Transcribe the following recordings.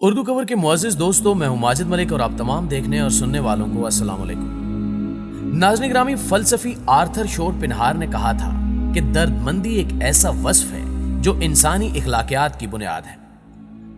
Urdu cover के मुअज़्ज़िज़ दोस्तों, मैं हूं माजिद मलिक और आप तमाम देखने और सुनने वालों को अस्सलाम वालेकुम। नाज़रीन ग्रामी, फलसफी आर्थर शोरपिनहार ने कहा था कि दर्दमंदी एक ऐसा वस्फ है जो इंसानी इखलाकियात की बुनियाद है।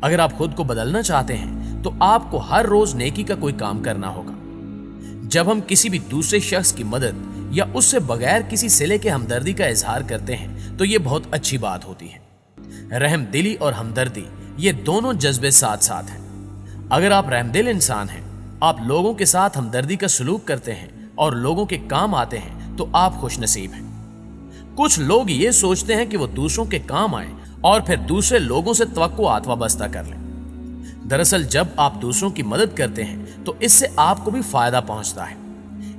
अगर आप खुद को बदलना चाहते हैं तो आपको हर रोज नेकी का कोई काम करना होगा। जब हम किसी भी दूसरे शख्स की मदद या उससे बगैर किसी सिले के हमदर्दी का इजहार करते हैं तो ये बहुत अच्छी बात होती है। रहमदिली और हमदर्दी ये दोनों जज्बे साथ साथ हैं। अगर आप रहमदिल इंसान हैं, आप लोगों के साथ हमदर्दी का सलूक करते हैं और लोगों के काम आते हैं तो आप खुशनसीब हैं। कुछ लोग ये सोचते हैं कि वो दूसरों के काम आए और फिर दूसरे लोगों से तवक्कुआत वाबस्ता कर लें। दरअसल जब आप दूसरों की मदद करते हैं तो इससे आपको भी फायदा पहुंचता है।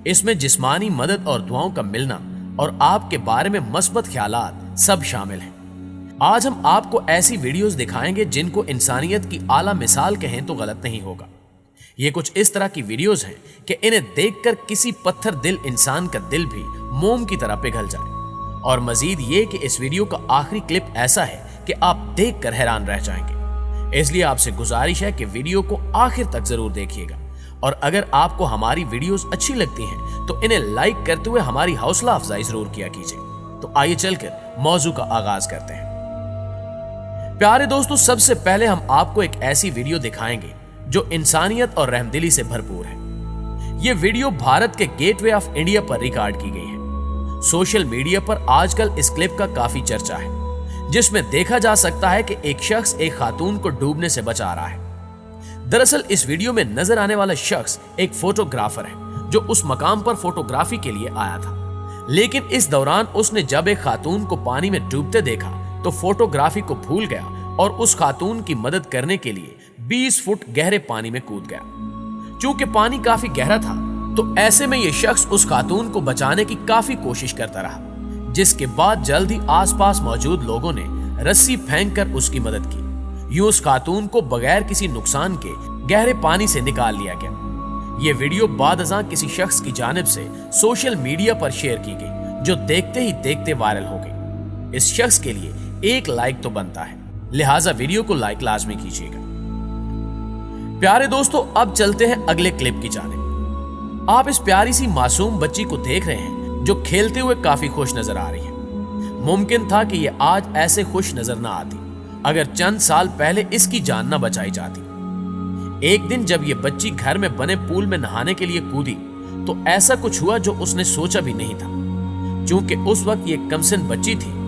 इसमें जिस्मानी मदद और दुआओं का मिलना और आपके बारे में मस्बत ख्यालात सब शामिल हैं। आज हम आपको ऐसी वीडियोस दिखाएंगे जिनको इंसानियत की आला मिसाल कहें तो गलत नहीं होगा। ये कुछ इस तरह की वीडियोस हैं कि इन्हें देखकर किसी पत्थर दिल इंसान का दिल भी मोम की तरह पिघल जाए। और मजीद ये कि इस वीडियो का आखिरी क्लिप ऐसा है कि आप देखकर हैरान रह जाएंगे। इसलिए आपसे गुजारिश है कि वीडियो को आखिर तक जरूर देखिएगा। और अगर आपको हमारी वीडियोस अच्छी लगती हैं तो इन्हें लाइक करते हुए हमारी हौसला अफजाई जरूर किया कीजिए। तो आइए चलकर मौजू का आगाज करते हैं। प्यारे दोस्तों, सबसे पहले हम आपको एक ऐसी वीडियो दिखाएंगे जो इंसानियत और रहमदिली से भरपूर है। यह वीडियो भारत के गेटवे ऑफ इंडिया पर रिकॉर्ड की गई है। सोशल मीडिया पर आजकल इस क्लिप का काफी चर्चा है, जिसमें देखा जा सकता है कि एक शख्स एक खातून को डूबने से बचा रहा है। दरअसल इस वीडियो में नजर आने वाला शख्स एक फोटोग्राफर है जो उस मकाम पर फोटोग्राफी के लिए आया था। लेकिन इस दौरान उसने जब एक खातून को पानी में डूबते देखा तो फोटोग्राफी को भूल गया और उस खातून की मदद करने के लिए 20 फुट गहरे पानी में कूद गया। चूंकि पानी काफी गहरा था तो ऐसे में यह शख्स उस खातून को बचाने की काफी कोशिश करता रहा, जिसके बाद जल्द ही आसपास मौजूद लोगों ने रस्सी फेंककर उसकी मदद की। यूं उस खातून को बगैर किसी नुकसान के गहरे पानी से निकाल लिया गया। यह वीडियो बादअज़ां किसी शख्स की जानिब से सोशल मीडिया पर शेयर की गई, जो देखते ही देखते वायरल हो गई। इस शख्स के लिए एक लाइक तो बनता है, लिहाजा वीडियो को लाइक लाजमी कीजिएगा। प्यारे दोस्तों, अब चलते हैं अगले क्लिप की जानिब। आप इस प्यारी सी मासूम बच्ची को देख रहे हैं जो खेलते हुए काफी खुश नजर आ रही है। मुमकिन था कि यह आज ऐसे खुश नजर ना आती अगर चंद साल पहले इसकी जान न बचाई जाती। एक दिन जब यह बच्ची घर में बने पूल में नहाने के लिए कूदी तो ऐसा कुछ हुआ जो उसने सोचा भी नहीं था। चूंकि उस वक्त ये कमसिन बच्ची थी,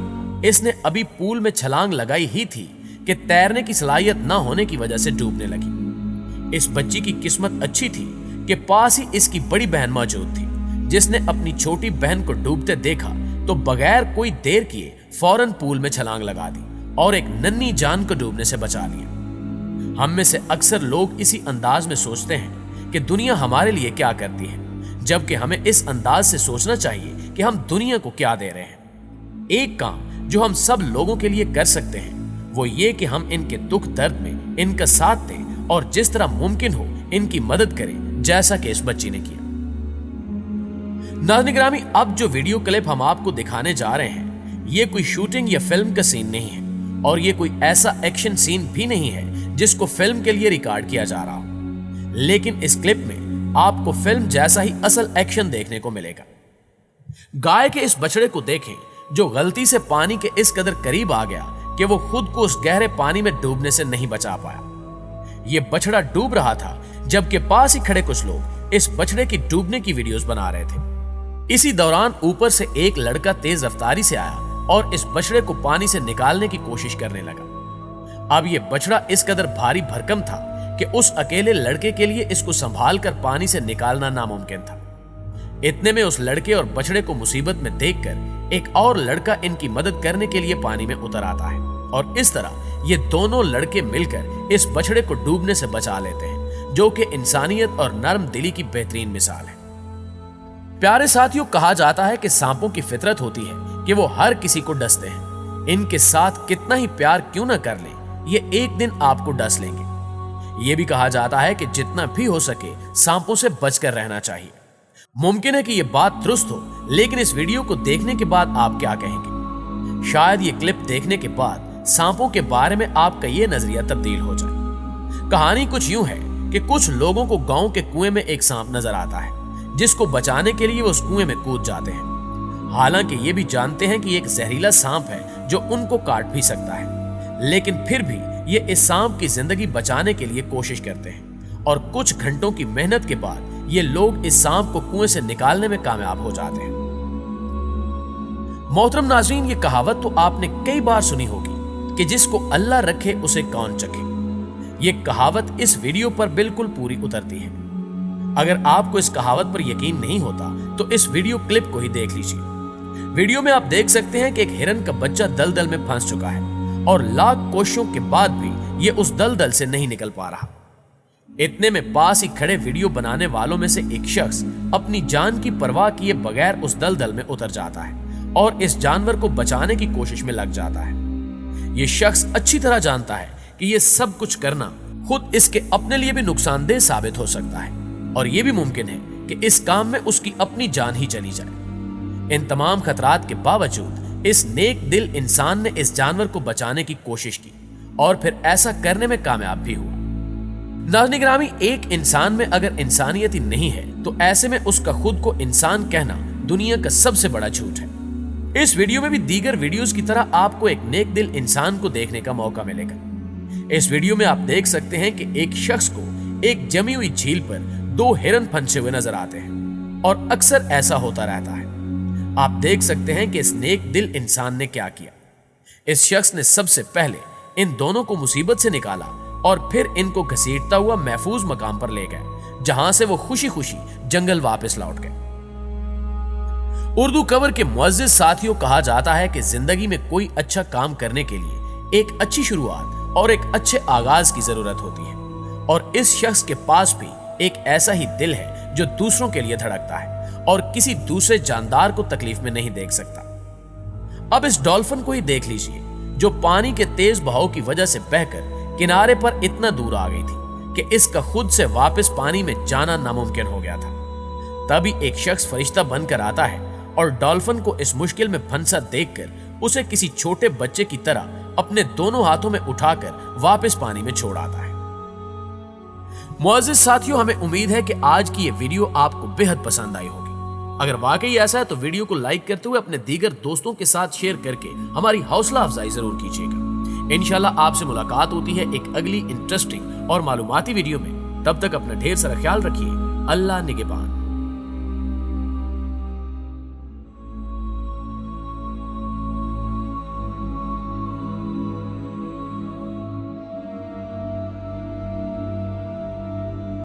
इसने अभी पूल में छलांग लगाई ही थी कि तैरने की सलाहियत न होने की वजह से डूबने लगी। इस बच्ची की किस्मत अच्छी थी कि पास ही इसकी बड़ी बहन मौजूद थी, जिसने अपनी छोटी बहन को डूबते देखा तो बगैर कोई देर किए फौरन पूल में छलांग लगा दी और एक नन्ही जान को डूबने से बचा लिया। हम में से अक्सर लोग इसी अंदाज में सोचते हैं कि दुनिया हमारे लिए क्या करती है, जबकि हमें इस अंदाज से सोचना चाहिए कि हम दुनिया को क्या दे रहे हैं। एक काम जो हम सब लोगों के लिए कर सकते हैं वो ये कि हम इनके दुख दर्द में इनका साथ दें और जिस तरह मुमकिन हो इनकी मदद करें, जैसा कि इस बच्ची ने किया। नाज़रीन ग्रामी, अब जो वीडियो क्लिप हम आपको दिखाने जा रहे हैं ये कोई शूटिंग या फिल्म का सीन नहीं है और ये कोई ऐसा एक्शन सीन भी नहीं है जिसको फिल्म के लिए रिकॉर्ड किया जा रहा हो। लेकिन इस क्लिप में आपको फिल्म जैसा ही असल एक्शन देखने को मिलेगा। गाय के इस बछड़े को देखें जो गलती से पानी के इस कदर करीब आ गया कि वो खुद को उस गहरे पानी में डूबने से नहीं बचा पाया। ये बछड़ा डूब रहा था जबकि पास ही खड़े कुछ लोग इस बछड़े की डूबने की वीडियोस बना रहे थे। इसी दौरान ऊपर से एक लड़का तेज रफ्तारी से आया और इस बछड़े को पानी से निकालने की कोशिश करने लगा। अब ये बछड़ा इस कदर भारी भरकम था कि उस अकेले लड़के के लिए इसको संभाल कर पानी से निकालना नामुमकिन था। इतने में उस लड़के और बछड़े को मुसीबत में देखकर एक और लड़का इनकी मदद करने के लिए पानी में उतर आता है और इस तरह ये दोनों लड़के मिलकर इस बछड़े को डूबने से बचा लेते हैं, जो कि इंसानियत और नरम दिली की बेहतरीन मिसाल है। प्यारे साथियों, कहा जाता है कि सांपों की फितरत होती है कि वो हर किसी को डसते हैं। इनके साथ कितना ही प्यार क्यों न कर लें, ये एक दिन आपको डस लेंगे। ये भी कहा जाता है कि जितना भी हो सके सांपों से बचकर रहना चाहिए। मुमकिन है कि यह बात दुरुस्त हो, लेकिन इस वीडियो को देखने के बाद आप क्या कहेंगे? शायद ये क्लिप देखने के बाद सांपों के बारे में आपका ये नजरिया तब्दील हो जाए। कहानी कुछ यूं है कि कुछ लोगों को गांव के कुएं में एक सांप नजर आता है, जिसको बचाने के लिए वो उस कुएं में कूद जाते हैं। हालांकि ये भी जानते हैं कि ये एक जहरीला सांप है जो उनको काट भी सकता है, लेकिन फिर भी ये इस सांप की जिंदगी बचाने के लिए कोशिश करते हैं और कुछ घंटों की मेहनत के बाद ये लोग इस सांप को कुएं से निकालने में कामयाब हो जाते हैं। मोहतरम नाज़रीन, ये कहावत तो आपने कई बार सुनी होगी कि जिसको अल्लाह रखे उसे कौन चखे। ये कहावत इस वीडियो पर बिल्कुल पूरी उतरती है। अगर आपको इस कहावत पर यकीन नहीं होता तो इस वीडियो क्लिप को ही देख लीजिए। वीडियो में आप देख सकते हैं कि एक हिरन का बच्चा दलदल में फंस चुका है और लाख कोशिशों के बाद भी ये उस दलदल से नहीं निकल पा रहा। इतने में पास ही खड़े वीडियो बनाने वालों में से एक शख्स अपनी जान की परवाह किए बगैर उस दलदल में उतर जाता है और इस जानवर को बचाने की कोशिश में लग जाता है। ये शख्स अच्छी तरह जानता है कि ये सब कुछ करना खुद इसके अपने लिए भी नुकसानदेह साबित हो सकता है और ये भी मुमकिन है कि इस काम में उसकी अपनी जान ही चली जाए। इन तमाम खतरात के बावजूद इस नेक दिल इंसान ने इस जानवर को बचाने की कोशिश की और फिर ऐसा करने में कामयाब भी हुआ। नाज़रीन गिरामी, एक इंसान में अगर इंसानियत ही नहीं है तो ऐसे में उसका खुद को इंसान कहना दुनिया का सबसे बड़ा झूठ है। इस वीडियो में भी दीगर वीडियोस की तरह आपको एक नेक दिल इंसान को देखने का मौका मिलेगा। इस वीडियो में आप देख सकते हैं कि एक शख्स को एक जमी हुई झील पर दो हिरन फंसे हुए नजर आते हैं और अक्सर ऐसा होता रहता है। आप देख सकते हैं कि इस नेक दिल इंसान ने क्या किया। इस शख्स ने सबसे पहले इन दोनों को मुसीबत से निकाला और फिर इनको घसीटता हुआ महफूज मकाम पर ले गए, जहां से वो खुशी खुशी जंगल वापस लौट गए। उर्दू कवर के मुअज़्ज़िज़ साथियों, कहा जाता है कि जिंदगी में कोई अच्छा काम करने के लिए एक अच्छी शुरुआत और एक अच्छे आगाज की जरूरत होती है और इस शख्स के पास भी एक ऐसा ही दिल है जो दूसरों के लिए धड़कता है और किसी दूसरे जानदार को तकलीफ में नहीं देख सकता। अब इस डॉल्फिन को ही देख लीजिए जो पानी के तेज बहाव की वजह से बहकर किनारे पर इतना दूर आ गई थी कि इसका खुद से वापस पानी में जाना नामुमकिन हो गया था। तभी एक शख्स फरिश्ता बनकर आता है और डॉल्फिन को इस मुश्किल में फंसा देखकर उसे किसी छोटे बच्चे की तरह अपने दोनों हाथों में उठाकर वापस पानी में छोड़ आता है। मुअज़्ज़िज़ साथियों, हमें उम्मीद है कि आज की ये वीडियो आपको बेहद पसंद आई होगी। अगर वाकई ऐसा है तो वीडियो को लाइक करते हुए अपने दीगर दोस्तों के साथ शेयर करके हमारी हौसला अफजाई जरूर कीजिएगा। इंशाल्लाह आपसे मुलाकात होती है एक अगली इंटरेस्टिंग और मालूमाती वीडियो में। तब तक अपना ढेर सारा ख्याल रखिए। अल्लाह निगहबान।